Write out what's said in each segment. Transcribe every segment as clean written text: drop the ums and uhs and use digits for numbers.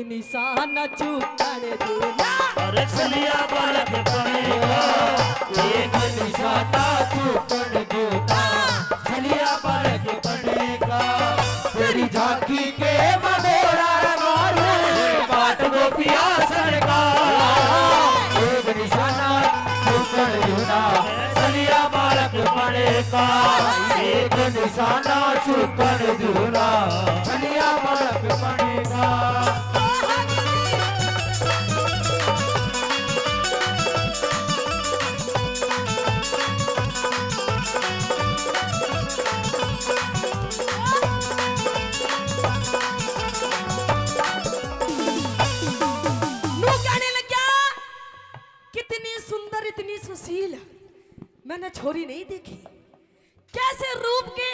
निशाना चूकन दूना। अरे छलिया बालक बनेगा एक निशाना चूकन दूना। छलिया बालक बनेगा तेरी झांकी के मगोरा मारू बाट गोपिया सरकार। एक निशाना चूकन दूना छलिया बालक बनेगा एक निशाना चूकन दूना। छलिया बालक बनेगा। इतनी सुशील मैंने छोरी नहीं देखी। कैसे रूप के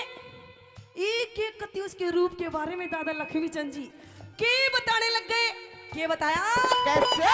एक एक कति उसके रूप के बारे में दादा लक्ष्मी चंद जी के बताने लग गए। के बताया कैसे?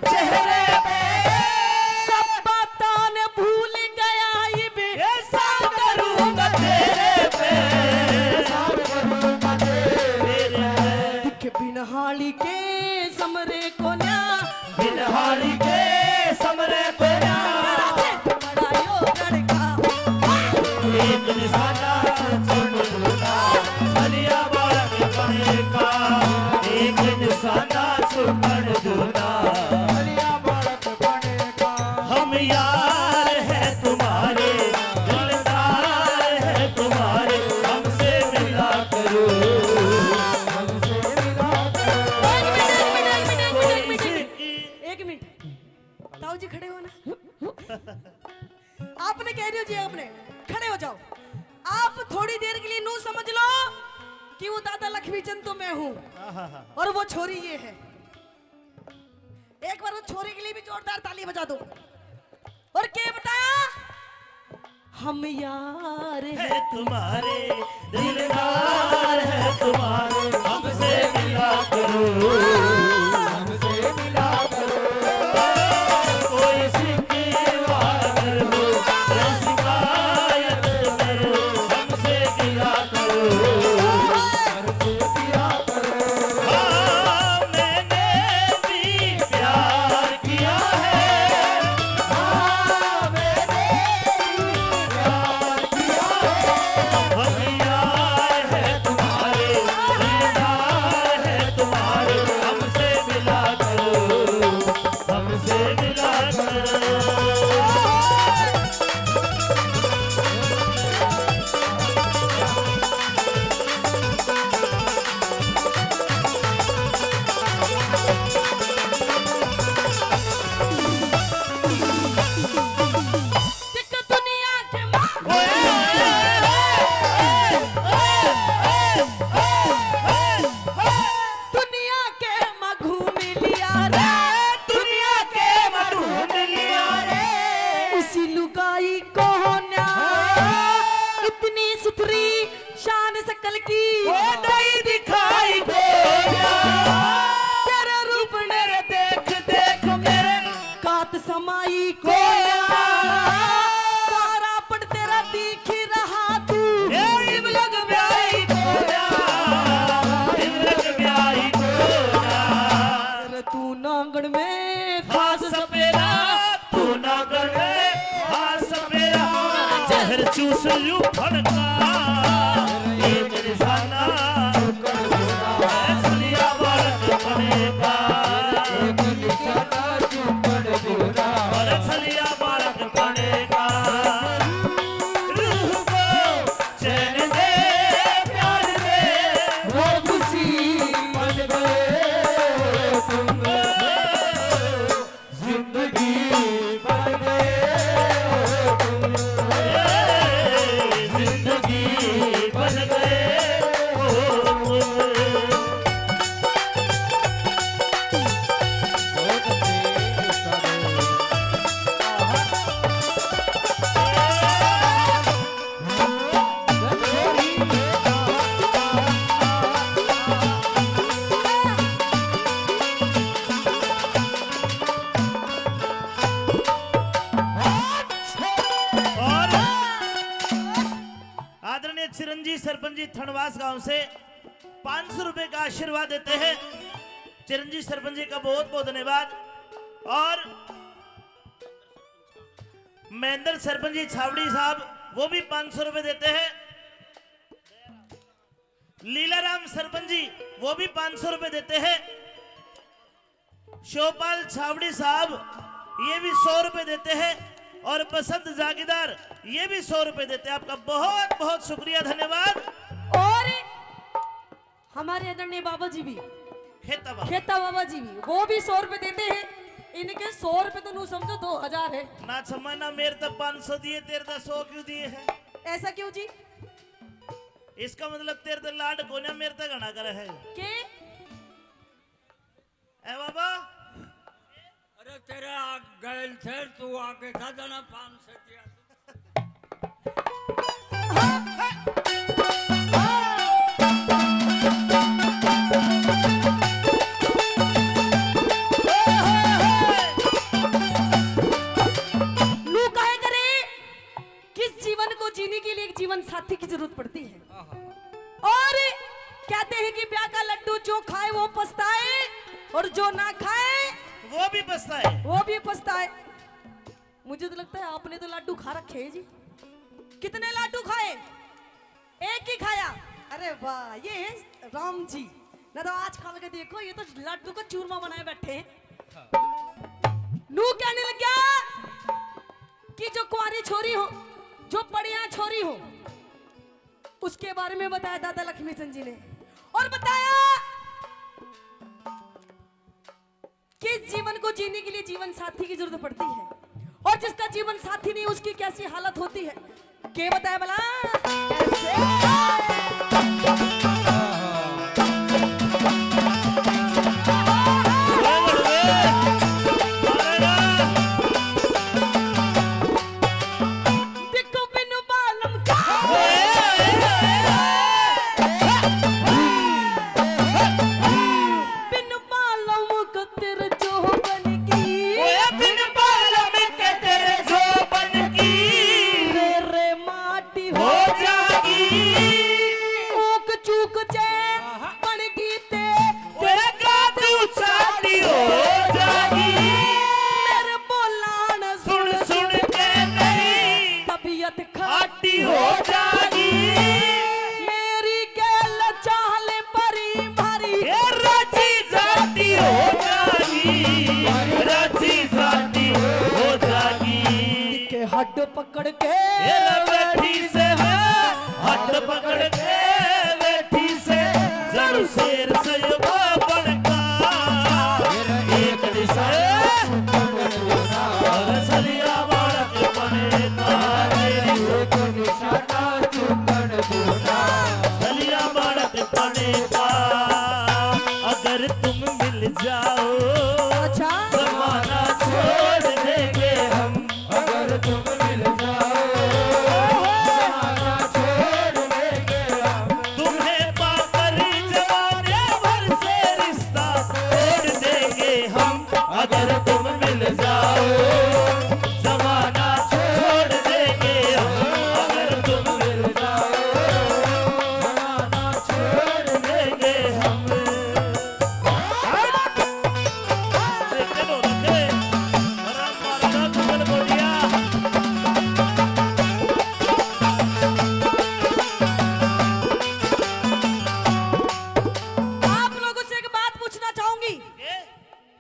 चेहरे पे सब बातों ने भूल गया ये भी सब करूंगा तेरे पे। सब करूंगा तेरे पे। दिख बिनहाली के समरे को न्या बिनहाली के समरे को न्या बड़ा यो लड़का एक निशाना चुनूंगा छलिया बालक बनेगा एक निशाना चुन दूंगा। यार है तुम्हारे दिलदार है तुम्हारे हमसे मिला करो हमसे मिला करो। एक मिनट ताऊ जी खड़े हो ना। आपने कह रहे हो जी आपने खड़े हो जाओ। आप थोड़ी देर के लिए नू समझ लो कि वो दादा लक्ष्मी चंद तो मैं हूँ और वो छोरी ये है। एक बार वो छोरी के लिए भी जोरदार ताली बजा दो। और क्या बताया? हम यार है तुम्हारे दिलदार है तुम्हारे हमसे मिला करो हमसे मिला करो। कोई शिकवा अगर हो या शिकायत करो हमसे मिला करो हमसे मिला करो। हाँ मैंने भी प्यार किया है। समाई को सारा पड़ तेरा दिख रहा तू लग ब्याई को तू नांगड़ में खास सपेरा तू नांगड़ में खास सपेरा जहर चूस लूं फड़का एक निशाना छलिया बालक बनेगा एक निशाना छलिया बालक बनेगा। रूह को चैन दे प्यार दे वो खुशी बन गए तुम जिंदगी बन गए तुम। सरपंच जी थनवास गांव से 500 रुपए का आशीर्वाद देते हैं। चिरंजीव सरपंच जी का बहुत बहुत धन्यवाद। और महेंद्र सरपंच जी छावड़ी साहब वो भी 500 रुपए देते हैं। लीलाराम सरपंच जी वो भी 500 रुपए देते हैं। शिवपाल छावड़ी साहब ये भी 100 रुपए देते हैं। और बसंत जागीरदार ये भी 100 रुपए देते हैं। आपका बहुत बहुत शुक्रिया, धन्यवाद। और हमारे आदरणीय बाबा जी भी, खेता बाबा जी भी, वो भी 100 रुपए देते हैं। इनके 100 रुपए तो नू समझो 2000 है ना। समझना मेरे तो 500 दिए, तेरे तो 100 क्यों दिए हैं? ऐसा क्यों जी? इसका मतलब तेरे तो लाड को ना, मेरे तो घना कर है के? ए बाबा, अरे तेरे गैल थे, तू आगे था जाना 500 दिया। जीने के लिए एक जीवन साथी की जरूरत पड़ती है। और कहते हैं कि ब्याह का लड्डू जो खाए वो पछताए और जो ना खाए वो भी पछताए। मुझे तो लगता है आपने तो लड्डू खा रखे हैं जी। कितने लड्डू खाए? एक ही खाया? अरे वाह, ये है राम जी। ना तो आज खा के देखो, ये तो लड्डू का चूरमा बनाए बैठे हैं। नू कहने लग गया कि जो कुंवारी छोरी हो, जो बढ़िया छोरी हो, उसके बारे में बताया दादा लक्ष्मीचंद जी ने। और बताया कि जीवन को जीने के लिए जीवन साथी की जरूरत पड़ती है। और जिसका जीवन साथी नहीं, उसकी कैसी हालत होती है, क्या बताया भला? हट पकड़ के बैठी से हट पकड़ के बैठी से जरूर शेर से बनका एक दिशा और सलिया बालक बनेगा एक निशाना चुकन दूना सलिया बालक बनेगा अगर तुम मिल जाओ। अच्छा, जमाना छोड़ देंगे हम अगर तुम मिल जाओ। जमाना छोड़ देंगे हम तुम्हें पाकर जमाने भर से रिश्ता तोड़ देंगे हम अगर तुम मिल जाओ। जमाना छोड़ देंगे हम अगर तुम मिल जाओ। जमाना छोड़ देंगे हम।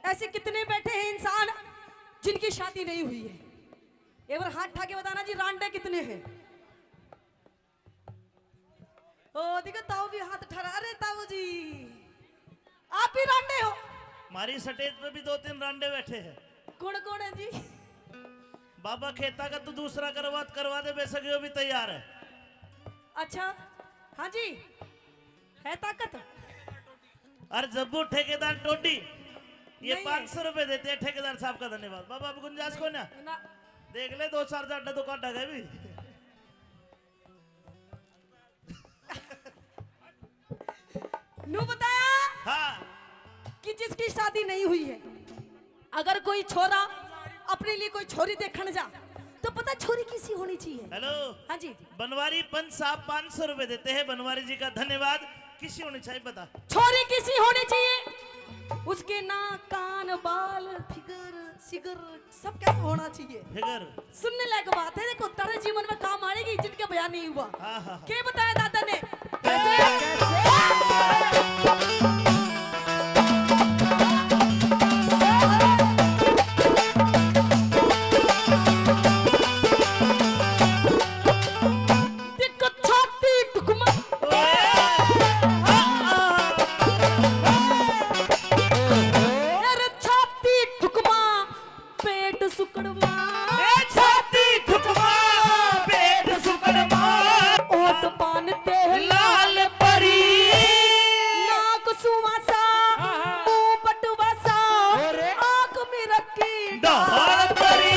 ऐसे कितने बैठे हैं इंसान जिनकी शादी नहीं हुई है? एक बार हाथ उठा के बताना जी, रांडे कितने हैं? ओ देखो, ताऊ भी हाथ उठा रहा। अरे ताऊ जी, आप भी रांडे हो? हमारी स्टेज पे भी 2-3 रांडे बैठे हैं। कौन कौन है जी? बाबा खेता का तो दूसरा करवा दे, बेशक वो भी तैयार है। अच्छा, हाँ जी, है ताकत। और जब्बू ठेकेदार टोडी ये नहीं 500 रुपए देते हैं। ठेकेदार साहब का धन्यवाद। बाबा अब गुंजाइश को ना देख ले, 2-4 जाड्डा दुकान ढगे भी। नू बताया हाँ कि जिसकी शादी नहीं हुई है, अगर कोई छोरा अपने लिए कोई छोरी देखने जा तो पता छोरी किसी होनी चाहिए। हेलो, हाँ जी, बनवारी पंच साहब 500 रुपए देते हैं। बनवारी जी का धन्यवाद। किसी होनी चाहिए बता। छोरी किसी होनी चाहिए, उसके नाक कान बाल फिगर सिगर सब कैसा होना चाहिए। फिगर सुनने लायक बात है। देखो तेरे जीवन में काम आएगी जिनका बयान नहीं हुआ। हाँ हाँ क्या बताया दादा ने? देखो छाती टुकमा, अरे छाती टुकमा पेट सुकड़मा, छाती ठुकमा पेट सुकड़मा ओट पान तेल लाल परी नाक सुवासा मुंह बटवासा आंख में रखी डहार परी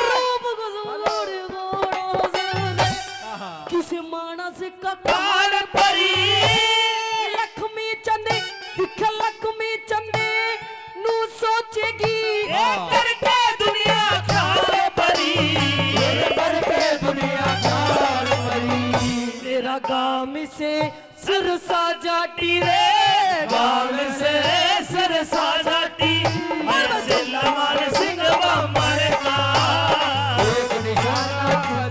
रूप गुजर गोड़ों से किसी मानस का काल परी लक्ष्मी चंदे दिख लक्ष्मी चंदे नू सोचेगी करके दुनिया ख्याल परी करके दुनिया ख्याल परी। तेरा गाम से सिर साजाटी रे गाल से सर साजाटी से लवाल सिंह बमर का एक निशाना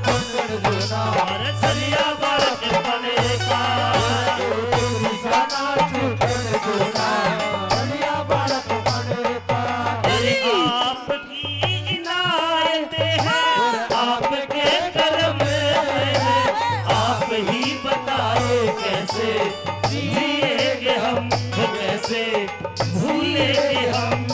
चंदन जोना, और सरिया बाल के पने का एक निशाना चंदन जोना, बलिया बालक बने का। आपकी इनायतें हैं आपके करम हैं। आप ही बताए कैसे जिएंगे हम, कैसे भूलेंगे हम।